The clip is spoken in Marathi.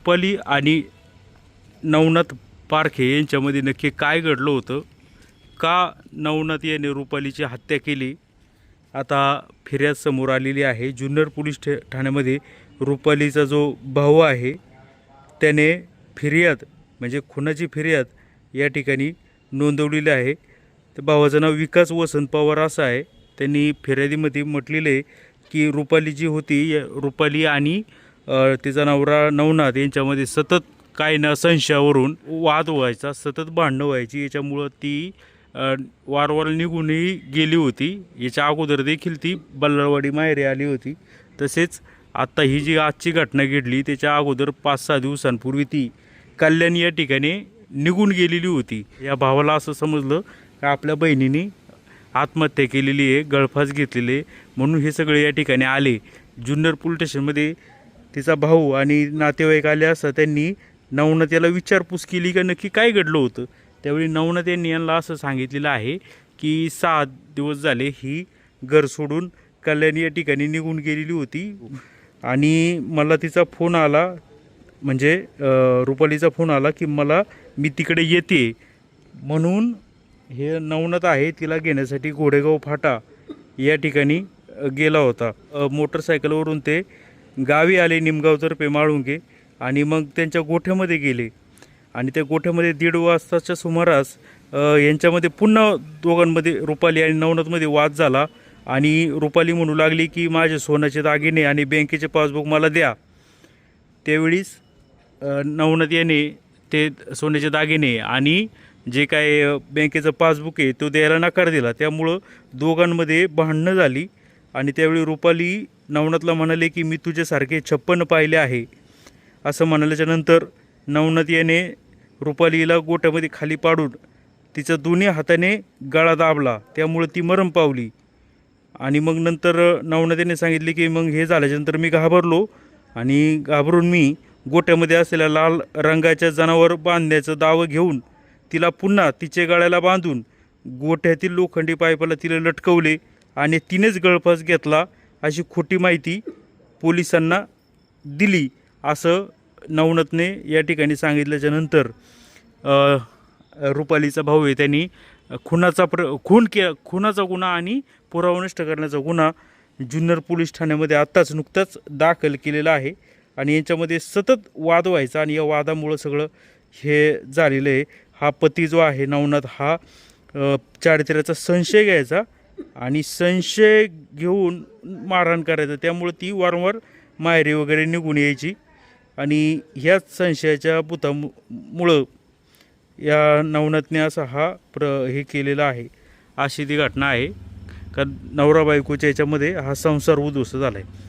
रुपाली आणि नवनाथ पारखे यांच्यामध्ये नक्की काय घडलं होतं, का नवनाथ याने रुपालीची हत्या केली, आता फिर्याद समोर आलेली आहे। जुन्नर पोलीस ठाण्यामध्ये रुपालीचा जो भाऊ आहे त्याने फिर्याद म्हणजे खुनाची फिर्याद या ठिकाणी नोंदवलेली आहे। तर भावाचं नाव विकास वसंत पवार असं आहे। त्यांनी फिर्यादीमध्ये म्हटलेलं आहे की रुपाली जी होती, रुपाली आणि तिचा नवरा नवनाथ यांच्यामध्ये सतत काय ना संशयावरून वाद व्हायचा, सतत भांडणं व्हायची। याच्यामुळं ती वारंवार निघूनही गेली होती। याच्या अगोदर देखील ती बल्लाळवाडी माहेरी आली होती। तसेच आत्ता ही जी आजची घटना घडली त्याच्या अगोदर 5-6 दिवसांपूर्वी ती कल्याण या ठिकाणी निघून गेलेली होती। या भावाला असं समजलं की आपल्या बहिणीने आत्महत्या केलेली आहे, गळफास घेतलेली आहे, म्हणून हे सगळे या ठिकाणी आले। जुन्नर पोलीस स्टेशनमध्ये तिचा भाऊ आणि नातेवाईक आले असता त्यांनी नवनाथ याला विचारपूस केली की नक्की काय घडलं होतं। त्यावेळी नवनाथ यांनी यांना असं सांगितलेलं आहे की 6 दिवस झाले ही घर सोडून कल्याण या ठिकाणी निघून गेलेली होती आणि मला तिचा फोन आला, म्हणजे रुपालीचा फोन आला की मी तिकडे येते, म्हणून हे नवनाथ आहे तिला घेण्यासाठी घोडेगाव फाटा या ठिकाणी गेला होता। मोटरसायकलवरून ते गावी आले निमगावतर्फे माळुंगे आणि मग त्यांच्या गोठ्यामध्ये गेले आणि त्या गोठ्यामध्ये 1:30 वाजताच्या सुमारास यांच्यामध्ये पुन्हा दोघांमध्ये रुपाली आणि नवनाथमध्ये वाद झाला आणि रुपाली म्हणू लागली की माझे सोन्याचे दागिने आणि बँकेचे पासबुक मला द्या। त्यावेळीस नवनाथ याने ते सोन्याचे दागिने आणि जे काय बँकेचं पासबुक आहे तो द्यायला नकार दिला। त्यामुळं दोघांमध्ये भांडणं झाली आणि त्यावेळी रुपाली नवनाथला म्हणाले की मी तुझ्यासारखे 56 पाहिले आहे असं म्हणाल्याच्या नंतर नवनाथ याने रुपालीला गोट्यामध्ये खाली पाडून तिचा दोन्ही हाताने गळा दाबला, त्यामुळे ती मरण पावली। आणि मग नंतर नवनाथ याने सांगितले की मग हे झाल्याच्यानंतर मी घाबरलो आणि घाबरून मी गोट्यामध्ये असलेल्या लाल रंगाच्या जनावर बांधण्याचं दावं घेऊन तिला पुन्हा तिचे गळ्याला बांधून गोठ्यातील लोखंडी पाईपाला तिला लटकवले आणि तिनेच गळफास घेतला अशी खोटी माहिती पोलिसांना दिली असं नवनाथने या ठिकाणी सांगितल्याच्या नंतर रुपालीचा भाऊ आहे त्यांनी खुनाचा गुन्हा आणि पुरावा नष्ट करण्याचा गुन्हा जुन्नर पोलीस ठाण्यामध्ये आत्ताच नुकताच दाखल केलेला आहे आणि यांच्यामध्ये सतत वाद व्हायचा आणि या वादामुळं सगळं हे झालेलं आहे। हा पती जो आहे नवनाथ हा चारित्र्याचा संशय घ्यायचा आणि संशय घेऊन मारहाण करायचा, त्यामुळे ती वारंवार माहेरी वगैरे निघून यायची आणि ह्याच संशयाच्या भूतामुळं या नवनाथने असा हे केलेला आहे। अशी ती घटना आहे का नवरा बायकोच्या याच्यामध्ये हा संसार उद्ध्वस्त झाला आहे।